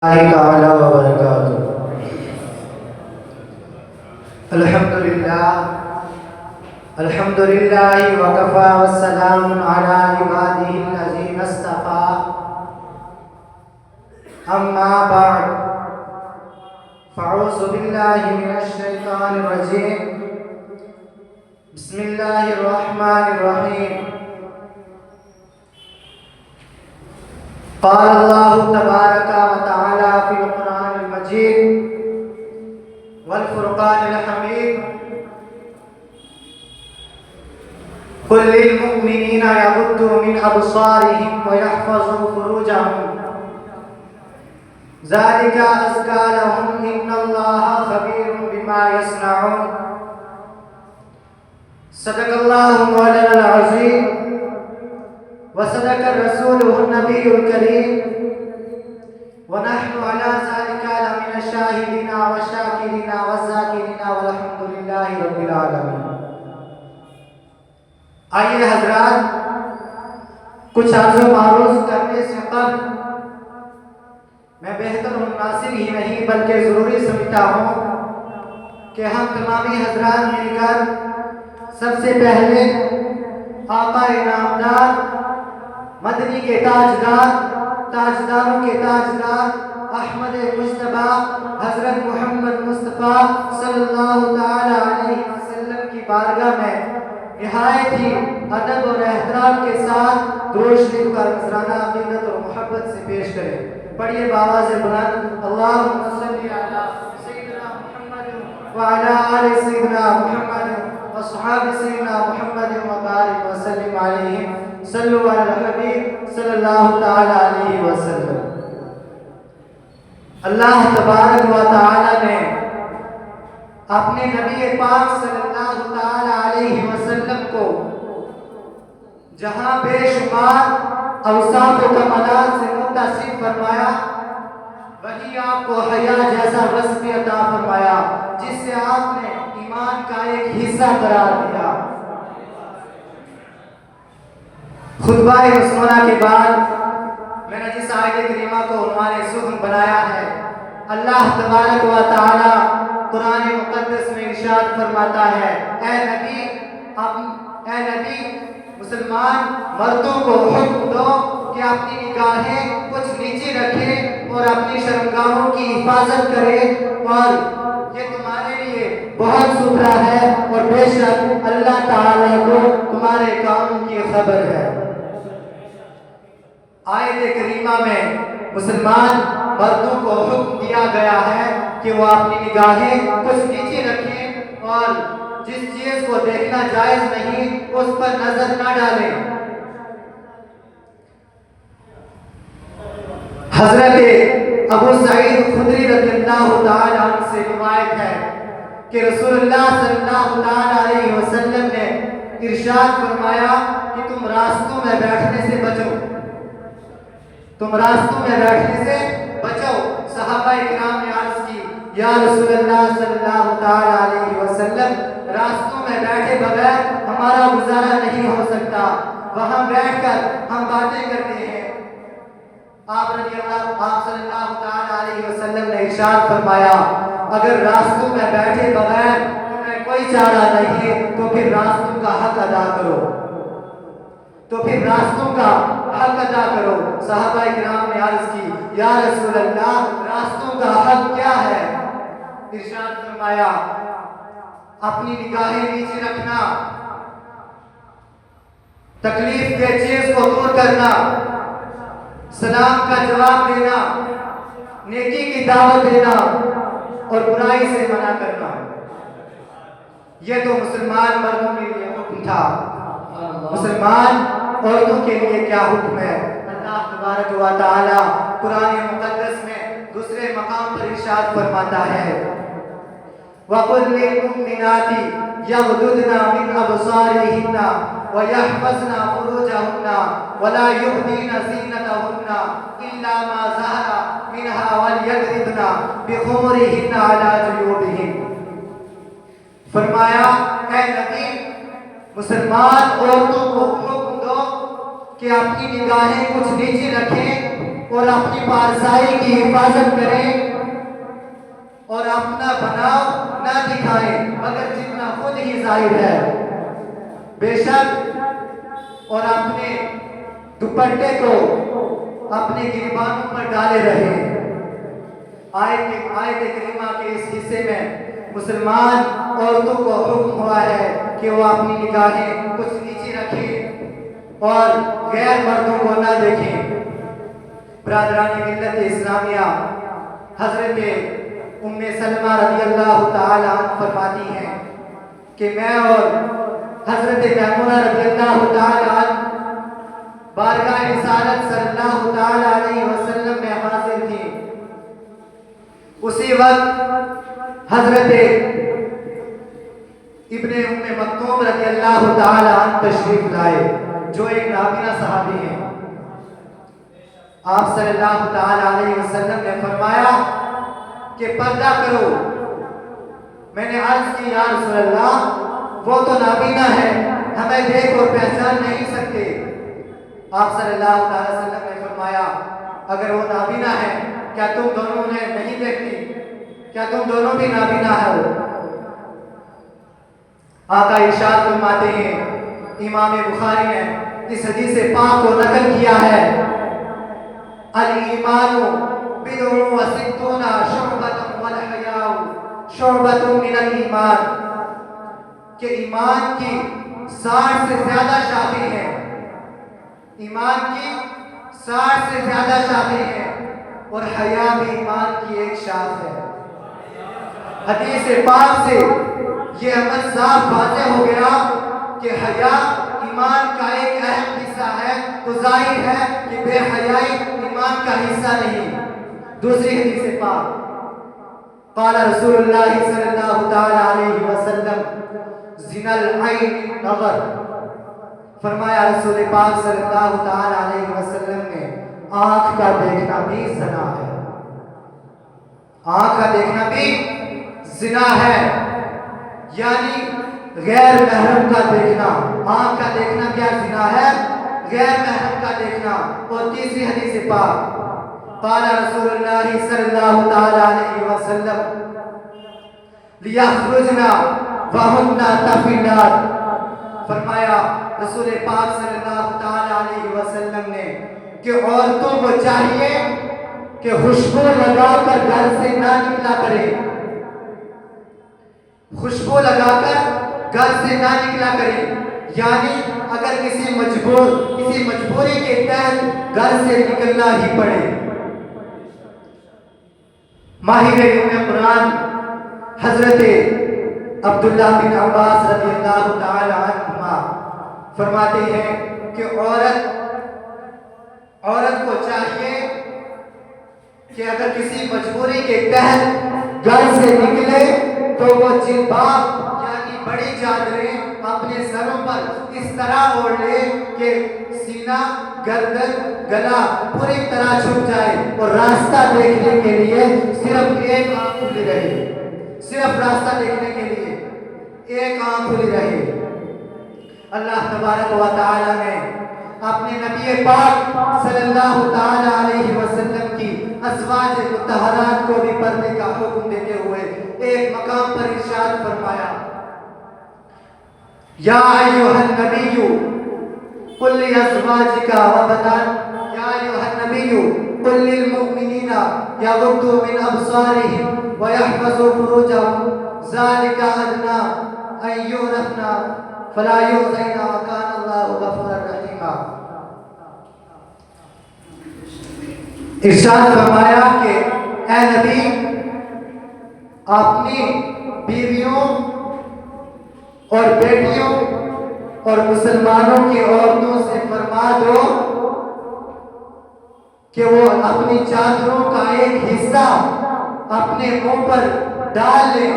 اللہ تعالی وبرکاتہ۔ الحمدللہ وکفا والسلام علی عبادہ الذین اصطفیٰ، اما بعد فاعوذ باللہ من الشیطان الرجیم، بسم اللہ الرحمن الرحیم۔ قال اللہ تبارک و تعالی فی القرآن المجید والفرقان الحمید، قل للمؤمنین یغضوا من ابصارهم ویحفظوا فروجهم ذلک ازکی لهم ان اللہ خبیر بما یصنعون۔ صدق اللہ مولانا العظیم وصدق رسوله النبی الکریم، ونحن على ذلك لمن الشاہدین والشاکرین والذاکرین والحمد للہ رب العالمین۔ آئیے حضرات، کچھ عرض و معروض کرنے سے قبل میں بہتر مناسب ہی نہیں بلکہ ضروری سمجھتا ہوں کہ ہم تمامی حضرات مل کر سب سے پہلے آقا انعامدار، مدنی کے تاجدار، تاجداروں کے تاجدار احمد مجتبیٰ حضرت محمد مصطفیٰ صلی اللہ تعالی علیہ وسلم کی بارگاہ میں نہایت ہی ادب اور احترام کے ساتھ درود شریف کا نذرانہ عقیدت اور محبت سے پیش کریں۔ پڑھیے بآواز بلند، اللہم صلی علی سیدنا محمد وعلی آل سیدنا محمد واصحاب سیدنا محمد وبارک وسلم علیہم، صلو علی الحبیب صلی اللہ تعالی علیہ وسلم۔ اللہ تبارک و تعالی نے اپنے نبی پاک صلی اللہ تعالی علیہ وسلم کو جہاں بے شمار اوصاف و کمالات سے متصف فرمایا، وہی آپ کو حیا جیسا وصف عطا فرمایا جس سے آپ نے ایمان کا ایک حصہ قرار دیا۔ خطبہ رسولہ کے بعد میں نے جس آیت کریمہ کو عنوان سخن بنایا ہے، اللہ تبارک و تعالی قرآن مقدس میں ارشاد فرماتا ہے، اے نبی مسلمان مردوں کو حکم دو کہ اپنی نگاہیں کچھ نیچے رکھیں اور اپنی شرمگاہوں کی حفاظت کریں، اور یہ تمہارے لیے بہت ستھرا ہے اور بے شک اللہ تعالیٰ کو تمہارے کاموں کی خبر ہے۔ آیت کریمہ میں مسلمان مردوں کو حکم دیا گیا ہے کہ وہ اپنی نگاہیں کچھ نیچے رکھیں اور جس چیز کو دیکھنا جائز نہیں اس پر نظر نہ ڈالیں۔ حضرت ابو سعید خدری رضی اللہ تعالی عنہ سے روایت ہے کہ رسول اللہ صلی اللہ تعالی علیہ وسلم نے ارشاد فرمایا کہ تم راستوں میں بیٹھنے سے بچو، تم راستوں میں بیٹھنے سے بچو۔ صحابہ کرام نے عرض کی، یا رسول اللہ صلی اللہ تعالی علیہ وسلم، راستوں میں بیٹھے بغیر ہمارا گزارا نہیں ہو سکتا، وہاں بیٹھ کر ہم باتیں کرتے ہیں۔ آپ صلی اللہ تعالی علیہ وسلم نے ارشاد فرمایا، اگر راستوں میں بیٹھے بغیر تمہیں کوئی چارہ نہیں تو پھر راستوں کا حق ادا کرو، حق ادا کرو۔ صحابہ کرام نے عرض کی، یا رسول اللہ، راستوں کا حق کیا ہے؟ ارشاد فرمایا، اپنی نگاہیں نیچے رکھنا، تکلیف کے چیز کو دور کرنا، سلام کا جواب دینا، نیکی کی دعوت دینا اور برائی سے منع کرنا۔ یہ تو مسلمان مردوں کے لیے حکم تھا، مسلمان عورتوں کے لیے کیا حکم ہے؟ اللہ تبارک و تعالی قرآن مقدس میں دوسرے مقام پر ارشاد فرماتا ہے، وَقُلْ لِلْمُؤْمِنَاتِ يَغْضُضْنَ مِنْ أَبْصَارِهِنَّ وَيَحْفَظْنَ فُرُوجَهُنَّ وَلَا يُبْدِينَ زِينَتَهُنَّ إِلَّا مَا ظَهَرَ مِنْهَا وَلْيَضْرِبْنَ بِخُمُرِهِنَّ عَلَى جُيُوبِهِنَّ۔ فرمایا، اے نبی، مسلمان عورتوں کو حکم دو کہ اپنی نگاہیں کچھ نیچے رکھیں اور اپنی پارسائی کی حفاظت کریں اور اپنا بناؤ نہ دکھائیں مگر جتنا خود ہی ظاہر ہے بے شک، اور اپنے دوپٹے کو اپنے گریبانوں پر ڈالے رہے۔ آیت کریمہ کے اس حصے میں مسلمان عورتوں کو حکم ہوا ہے کہ وہ اپنی نگاہیں کچھ نیچے رکھیں اور غیر مردوں کو نہ دیکھیں۔ برادران ملت اسلامیہ، حضرت ام سلمہ رضی اللہ تعالی عنہ فرماتی ہیں کہ میں اور حضرت میمونہ رضی اللہ تعالی عنہ بارگاہ رسالت صلی اللہ تعالی علیہ وسلم میں حاضر تھی۔ اسی وقت حضرت ابن ام مکتوم رضی اللہ تعالی عنہ تشریف لائے جو ایک نابینا صحابی ہیں۔ آپ صلی اللہ تعالی علیہ وسلم نے فرمایا کہ پردہ کرو۔ میں نے عرض کی یا رسول اللہ وہ تو نابینا ہے، ہمیں دیکھ اور پہچان نہیں سکتے۔ آپ صلی اللہ علیہ وسلم نے فرمایا اگر وہ نابینا ہے کیا تم دونوں نے نہیں دیکھتی؟ کیا تم دونوں بھی نابینا ہو؟ آقا ارشاد فرماتے ہیں، امام بخاری نے اس حدیث پاک کو نقل کیا ہے، الایمان بضع و ستون شعبۃ والحیاء شعبۃ من الایمان، کہ ایمان کی 60 سے زیادہ شاخیں ہیں، ایمان کی 60 سے زیادہ شاخیں ہیں اور حیا بھی ایمان کی ایک شاخ ہے۔ حدیث پاک سے یہ عمل صاف واضح ہو گیا کہ حیا ایمان کا ایک اہم حصہ ہے، تو ظاہر ہے کہ بے حیائی ایمان کا حصہ نہیں۔ دوسری حدیث پاک، قال رسول اللہ صلی اللہ تعالی علیہ وسلم زنا العین نظر، فرمایا رسول پاک صلی اللہ تعالی علیہ وسلم نے آنکھ کا دیکھنا بھی زنا ہے، آنکھ کا دیکھنا بھی زنا ہے، یعنی غیر محرم کا دیکھنا، آنکھ کا دیکھنا کیا زنا ہے؟ غیر محرم کا دیکھنا۔ اور تیسری حدیث پاک، قال رسول اللہ صلی اللہ تعالی علیہ وسلم لیخرجنا وہن تفلات، فرمایا رسول پاک صلی اللہ تعالی علیہ وسلم نے کہ عورتوں کو چاہیے کہ خوشبو لگا کر گھر سے نہ نکلا کرے، خوشبو لگا کر گھر سے نہ نکلا کرے، یعنی اگر کسی مجبوری کے تحت گھر سے نکلنا ہی پڑے۔ ماہر علوم قرآن حضرت عبداللہ بن عباس رضی اللہ تعالی عنہما فرماتے ہیں کہ عورت کو چاہیے کہ اگر کسی مجبوری کے تحت گھر سے نکلے تو وہ جلباب یعنی بڑی چادریں اپنے سروں پر اس طرح اوڑھ لے کہ سینہ، گردن، گلا پوری طرح چھپ جائے اور راستہ دیکھنے کے لیے صرف ایک آنکھ کھلی رہے، صرف راستہ دیکھنے کے لیے ایک آنکھ کھلی رہے۔ اللہ تبارک و تعالی نے اپنے نبی پاک صلی اللہ تعالی علیہ وسلم کی ازواج مطہرات کو بھی پردے کا حکم دیتے ہوئے ایک مقام پر ارشاد فرمایا، یا ایھا النبی قل لازواجک و بنات یا ایھا النبی قل للمؤمنین یغضوا من ابصارهم ويحفظوا فروجهم ذلك ادنی ان یعرفن فلا یؤذین وکان اللہ غفورا رحیما۔ ارشاد فرمایا کہ اے نبی اپنی بیویوں اور بیٹیوں اور مسلمانوں کی عورتوں سے فرما دو کہ وہ اپنی چادروں کا ایک حصہ اپنے منہ پر ڈال لیں،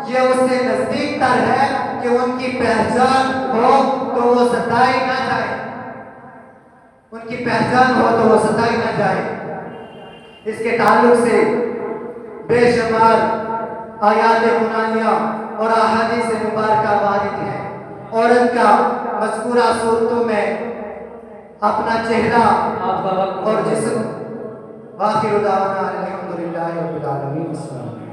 یہ اس سے نزدیک تر ہے کہ ان کی پہچان ہو تو وہ ستائی نہ جائے، ان کی پہچان ہو تو وہ ستائی نہ جائے۔ اس کے تعلق سے بے شمار آیات قرآنیہ اور احادیث مبارکہ وارد ہیں۔ عورت کا مذکورہ صورتوں میں اپنا چہرہ اور جسم آخر دعوانا الحمدللہ رب العالمین. السلام علیکم.